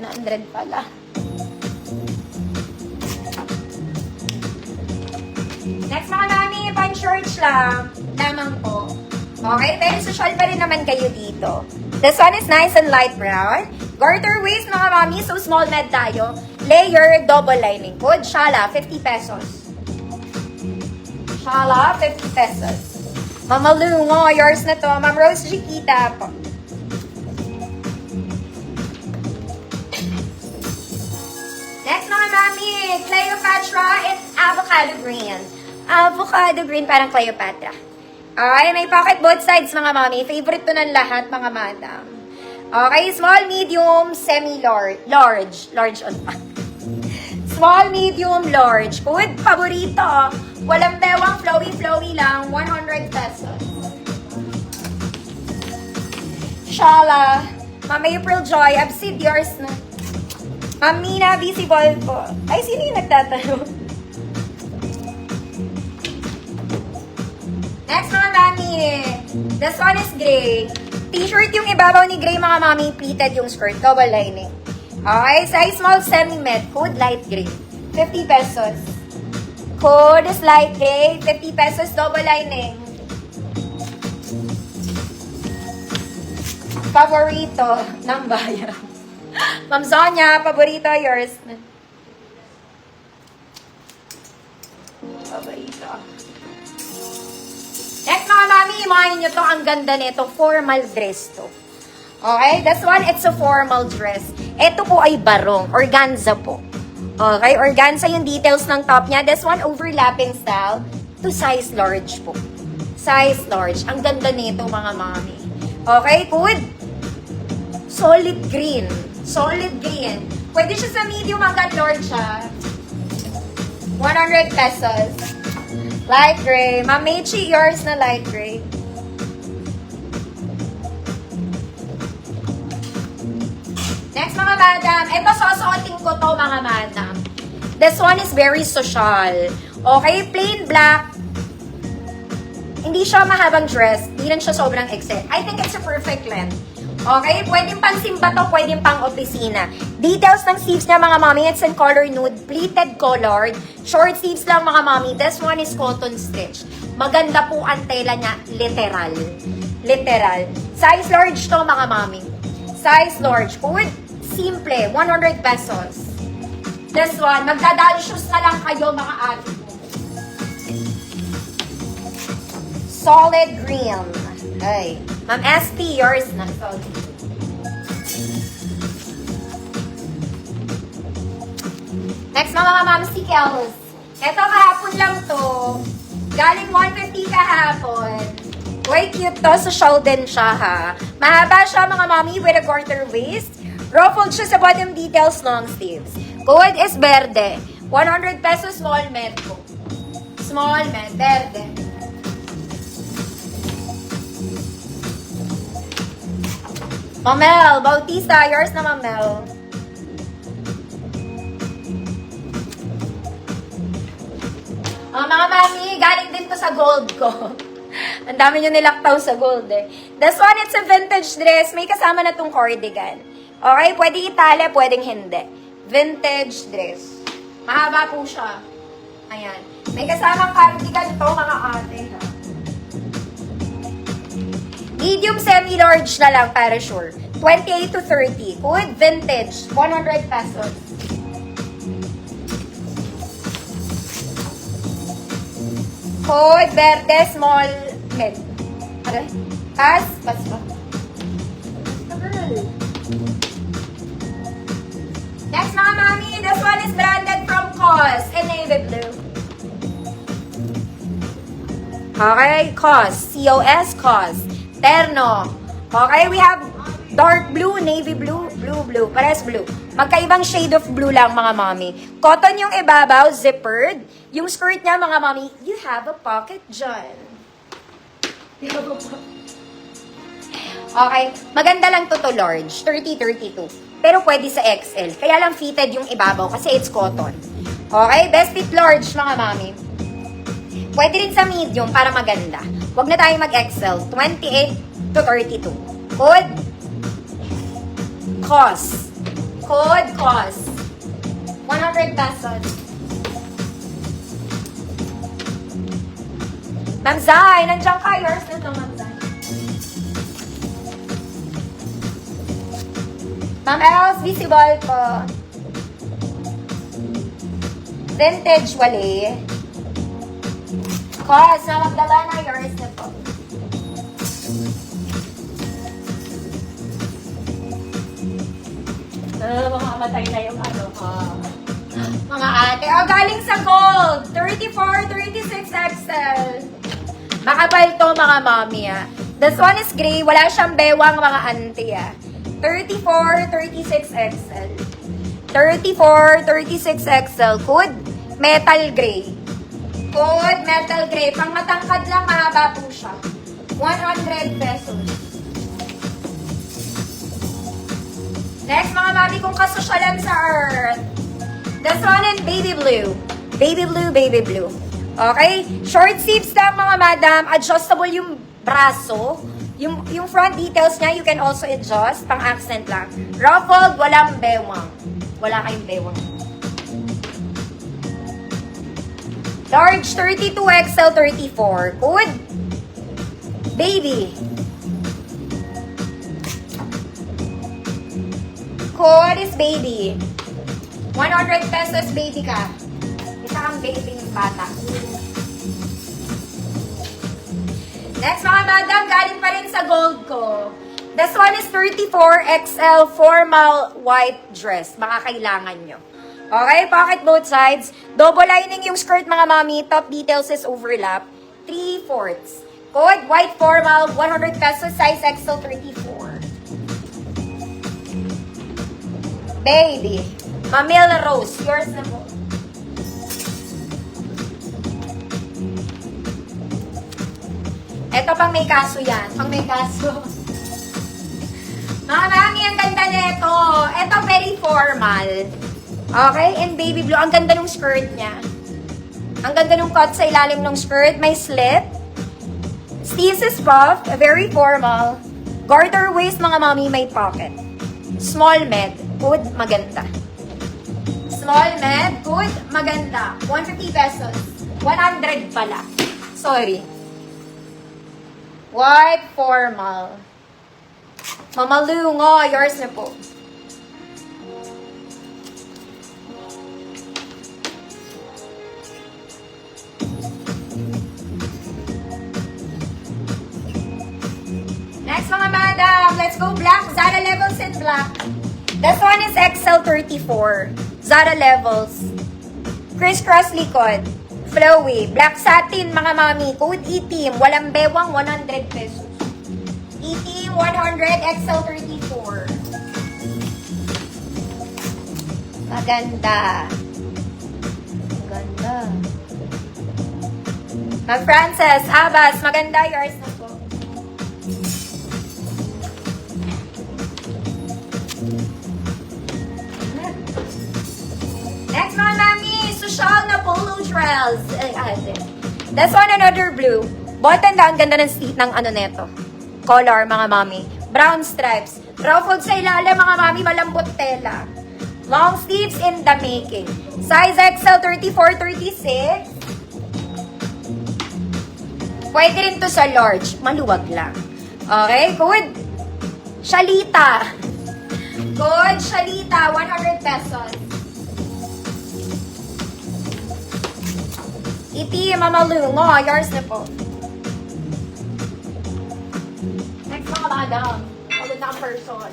100 pala. Next mga mami, pang shorts lang. Lamang po. Okay, very social pa rin naman kayo dito. This one is nice and light brown. Garter waist mga mami, so small med tayo. Layer, double lining. Code, Shala, 50 pesos. Shala, 50 pesos. Mama Lungo, yours na to. Ma'am Rose Chiquita po. Next mga mami, Cleopatra and avocado green. Avocado green, parang Cleopatra. Okay, may pocket both sides mga mami. Favorite to ng lahat mga madam. Okay, small, medium, semi-large. Large on pa. Small, medium, large. Good, paborito. Walang bewang, flowy lang. 100 pesos. Shala. Ma'am April Joy, absid yours na. Ma'am Mina, visible po. Ay, sino yung nagtatanong? Next mga mami. This one is gray. T-shirt yung ibabaw ni gray mga mami. Pleated yung skirt. Double lining. Okay, size small semi-med. Code light gray. 50 pesos. Code is light gray. 50 pesos. Double lining. Paborito ng bayan. Ma'am Sonia, paborito yours. Paborito. Next mga mami, imahin nyo to. Ang ganda nito. Formal dress to. Okay? This one, it's a formal dress. Ito po ay barong. Organza po. Okay? Organza yung details ng top niya. This one, overlapping style to size large po. Size large. Ang ganda nito mga mami. Okay? Good. Solid green. Solid green. Pwede siya sa medium hanggang large siya. 100 pesos. Light gray. Ma'am Mechi, yours na light gray. Next mga madam. Ito susuotin ko to mga madam. This one is very social. Okay, plain black. Hindi siya mahabang dress. Hindi rin siya sobrang excel. I think it's a perfect length. Okay, pwedeng pang simba to, pwedeng pang opisina. Details ng sleeves niya mga mami, it's in color nude, pleated colored. Short sleeves lang mga mami. This one is cotton stitch. Maganda po ang tela niya, literal. Literal. Size large to mga mami. Size large. Good, simple, 100 pesos. This one, magdadali shoes na lang kayo mga ate. Solid green. Okay. Ma'am SP, yours na. Next mga mamsikels. Ito kahapon lang to. Galing 150 kahapon. Way cute to. Social din siya ha. Mahaba siya mga mami with a quarter waist. Ruffled siya sa bottom details, long sleeves. Code is verde. 100 pesos small med po. Small med, verde. Mamel, Bautista, yours na Mamel. Mga mami, galing din to sa gold ko. Ang dami nyo nilaktaw sa gold eh. This one, it's a vintage dress. May kasama na tong cardigan. Okay, pwede itali, pwedeng hindi. Vintage dress. Mahaba po siya. Ayan. May kasamang cardigan to, mga ate. Ha? Medium semi-large na lang para sure. 28 to 30. Good, vintage. 100 pesos. Code, verde, small, med. Okay? Pass pa. Next mga mami, this one is branded from COS in navy blue. Okay, COS. C-O-S, COS. Terno. Okay, we have dark blue, navy blue, blue. Pares blue. Magkaibang shade of blue lang mga mami. Cotton yung ibabaw, zippered. Yung skirt niya mga mami, you have a pocket dyan. Okay, maganda lang to large. 30-32. Pero pwede sa XL. Kaya lang fitted yung ibabaw kasi it's cotton. Okay, best fit large mga mami. Pwede rin sa medium para maganda. Huwag na tayo mag-XL. 28 to 32. Good. COS. Code cost. 100 pesos. Ma'am Zay, nandiyan ka. Yours na to, Ma'am Zay. Ma'am Els, visible po. Vintage, wali. Cost na magdala na. Yours na po. Makamatay na yung ano ko. Mga ate. Oh, galing sa gold. 34, 36 XL. Makapal to mga mommy ah. This one is gray. Wala siyang bewang mga auntie ah. 34, 36 XL. 34, 36 XL. Code metal gray. Code metal gray. Pang matangkad lang, mahaba po siya. 100 pesos. Next, mga mami, kung kasosyalan sa earth. This one in baby blue. Baby blue, baby blue. Okay? Short sleeves lang, mga madam. Adjustable yung braso. Yung front details niya, you can also adjust. Pang accent lang. Ruffled, walang bewang. Wala kayong bewang. Large, 32 XL, 34. Good. Baby. Code is baby. 100 pesos baby ka. Isa kang baby ng bata. Next mga madam, galing pa rin sa gold ko. This one is 34 XL formal white dress. Baka kailangan nyo. Okay, pocket both sides. Double lining yung skirt mga mami. Top details is overlap. 3/4. Code white formal, 100 pesos, size XL 34. Baby. Mamila Rose. Yours na po. Ito pang may kaso yan. Pang may kaso. Mga mami, ang ganda nito. Ito very formal. Okay? And baby blue. Ang ganda ng skirt niya. Ang ganda ng cut sa ilalim ng skirt. May slit. Sleeves is puff. Very formal. Garter waist, mga mami, may pocket. Small med. Good, maganda. Small med, good, maganda. 150 pesos. 100 pala. Sorry. White formal. Mamalungo, yours na po. Next mga madam, let's go black. Zara levels in black. This one is XL 34. Zara levels. Crisscross likod. Flowy. Black satin, mga mami. Code itim. Walang bewang, 100 pesos. Itim, 100. XL 34. Maganda. Maganda. Mag Frances, Abbas, maganda. Yours na po. Next mga mami, social na polo trails. This one, another blue. Button down, ganda ng sleeve ng ano neto. Color, mga mami. Brown stripes. Ruffled sa ilalim, mga mami, malambot tela. Long sleeves in the making. Size XL 34, 36. Pwede rin to sa large. Maluwag lang. Okay, good. Shalita. Good, Shalita. 100 pesos. Iti, mamalungo. Yours na po. Next mga madam. Pagod na ang person.